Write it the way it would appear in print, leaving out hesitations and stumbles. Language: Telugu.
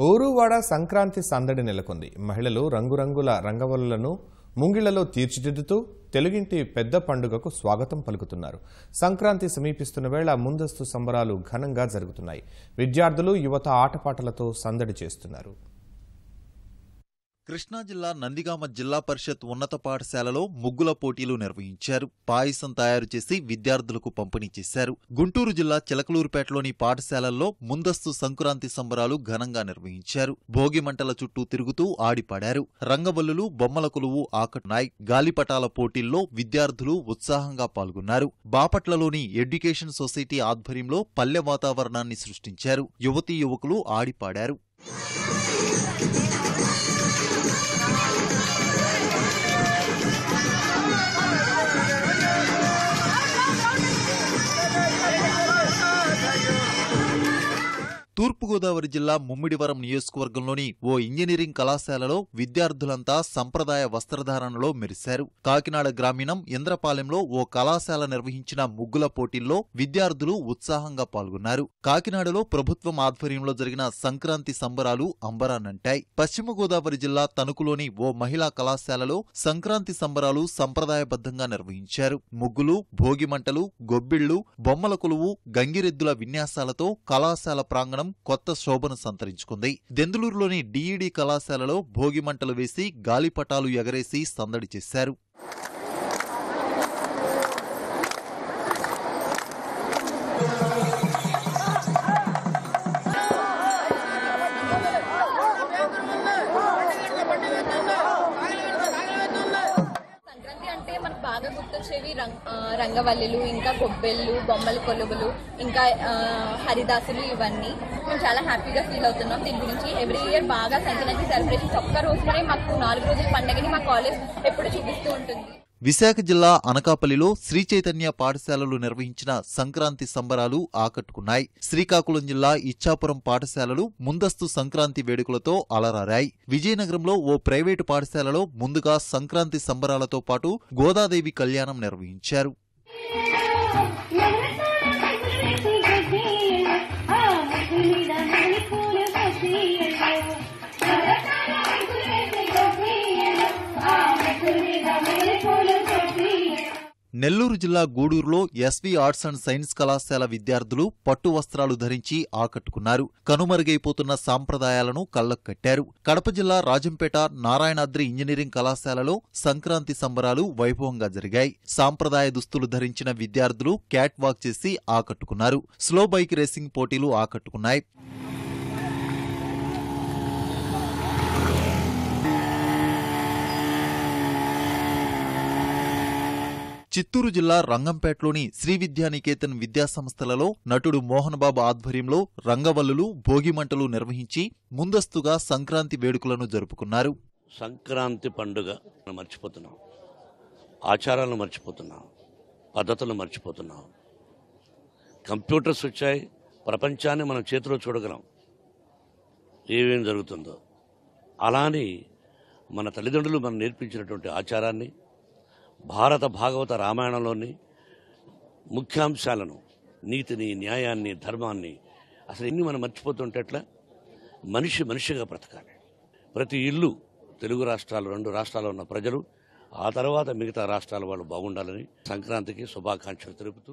ఊరువాడ సంక్రాంతి సందడి నెలకొంది. మహిళలు రంగురంగుల రంగవల్లులను ముంగిళ్లలో తీర్చిదిద్దుతూ తెలుగింటి పెద్ద పండుగకు స్వాగతం పలుకుతున్నారు. సంక్రాంతి సమీపిస్తున్న వేళ ముందస్తు సంబరాలు ఘనంగా జరుగుతున్నాయి. విద్యార్థులు యువత ఆటపాటలతో సందడి చేస్తున్నారు. కృష్ణా జిల్లా నందిగామ జిల్లా పరిషత్ ఉన్నత పాఠశాలలో ముగ్గుల పోటీలు నిర్వహించారు. పాయసం తయారు చేసి విద్యార్థులకు పంపిణీ చేశారు. గుంటూరు జిల్లా చిలకలూరుపేటలోని పాఠశాలల్లో ముందస్తు సంక్రాంతి సంబరాలు ఘనంగా నిర్వహించారు. భోగి మంటల చుట్టూ తిరుగుతూ ఆడిపాడారు. రంగవల్లులు, బొమ్మల కొలువు ఆకట్టున్నాయి. గాలిపటాల పోటీల్లో విద్యార్థులు ఉత్సాహంగా పాల్గొన్నారు. బాపట్లలోని ఎడ్యుకేషన్ సొసైటీ ఆధ్వర్యంలో పల్లె వాతావరణాన్ని సృష్టించారు. యువతీ యువకులు ఆడిపాడారు. తూర్పుగోదావరి జిల్లా ముమ్మిడివరం నియోజకవర్గంలోని ఓ ఇంజనీరింగ్ కళాశాలలో విద్యార్థులంతా సంప్రదాయ వస్త్రధారణలో మెరిశారు. కాకినాడ గ్రామీణం ఇంద్రపాలెంలో ఓ కళాశాల నిర్వహించిన ముగ్గుల పోటీల్లో విద్యార్థులు ఉత్సాహంగా పాల్గొన్నారు. కాకినాడలో ప్రభుత్వం ఆధ్వర్యంలో జరిగిన సంక్రాంతి సంబరాలు అంబరాన్నంటాయి. పశ్చిమ గోదావరి జిల్లా తణుకులోని ఓ మహిళా కళాశాలలో సంక్రాంతి సంబరాలు సంప్రదాయబద్ధంగా నిర్వహించారు. ముగ్గులు, భోగిమంటలు, గొబ్బిళ్లు, బొమ్మల కొలువు, గంగిరెద్దుల విన్యాసాలతో కళాశాల ప్రాంగణం కొత్త శోభను సంతరించుకుంది. దెందులూరులోని డిఈడి కళాశాలలో భోగిమంటలు వేసి గాలిపటాలు ఎగరేసి సందడి చేశారు. బాగా గుర్తొచ్చేవి రంగవల్లులు, ఇంకా గొబ్బెళ్ళు, బొమ్మల కొలువులు, ఇంకా హరిదాసులు. ఇవన్నీ మేము చాలా హ్యాపీగా ఫీల్ అవుతున్నాం. దీని గురించి ఎవ్రీ ఇయర్ బాగా సంక్రాంతి సెలబ్రేషన్స్ ఒక్క రోజులోనే మాకు 4 రోజుల పండుగని మా కాలేజ్ ఎప్పుడు చూపిస్తూ ఉంటుంది. విశాఖ జిల్లా అనకాపల్లిలో శ్రీ చైతన్య పాఠశాలలు నిర్వహించిన సంక్రాంతి సంబరాలు ఆకట్టుకున్నాయి. శ్రీకాకుళం జిల్లా ఇచ్చాపురం పాఠశాలలు ముందస్తు సంక్రాంతి వేడుకలతో అలరారాయి. విజయనగరంలో ఓ ప్రైవేటు పాఠశాలలో ముందుగా సంక్రాంతి సంబరాలతో పాటు గోదాదేవి కళ్యాణం నిర్వహించారు. నెల్లూరు జిల్లా గూడూరులో ఎస్వి ఆర్ట్స్ అండ్ సైన్స్ కళాశాల విద్యార్థులు పట్టు వస్త్రాలు ధరించి ఆకట్టుకున్నారు. కనుమరుగైపోతున్న సాంప్రదాయాలను కళ్లకు కట్టారు. కడప జిల్లా రాజంపేట నారాయణాద్రి ఇంజనీరింగ్ కళాశాలలో సంక్రాంతి సంబరాలు వైభవంగా జరిగాయి. సాంప్రదాయ దుస్తులు ధరించిన విద్యార్థులు క్యాట్ వాక్ చేసి ఆకట్టుకున్నారు. స్లో బైక్ రేసింగ్ పోటీలు ఆకట్టుకున్నాయి. చిత్తూరు జిల్లా రంగంపేటలోని శ్రీ విద్యానికేతన్ విద్యాసంస్థలలో నటుడు మోహన్ బాబు ఆధ్వర్యంలో రంగవల్లులు, భోగిమంటలు నిర్వహించి ముందస్తుగా సంక్రాంతి వేడుకలను జరుపుకున్నారు. సంక్రాంతి పండుగ మర్చిపోతున్నాం, ఆచారాలను మర్చిపోతున్నాం, పద్ధతులను మర్చిపోతున్నాం. కంప్యూటర్స్ వచ్చాయి, ప్రపంచాన్ని మనం చేతిలో చూడగలం ఏమేం జరుగుతుందో. అలానే మన తల్లిదండ్రులు మనం నేర్పించినటువంటి ఆచారాన్ని, భారత భాగవత రామాయణంలోని ముఖ్యాంశాలను, నీతిని, న్యాయాన్ని, ధర్మాన్ని అసలు ఎన్ని మనం మర్చిపోతుంటే ఎట్లా? మనిషిగా బ్రతకాలి. ప్రతి ఇల్లు తెలుగు రాష్ట్రాలు, 2 రాష్ట్రాల్లో ఉన్న ప్రజలు, ఆ తర్వాత మిగతా రాష్ట్రాల వాళ్ళు బాగుండాలని సంక్రాంతికి శుభాకాంక్షలు తెలుపుతూ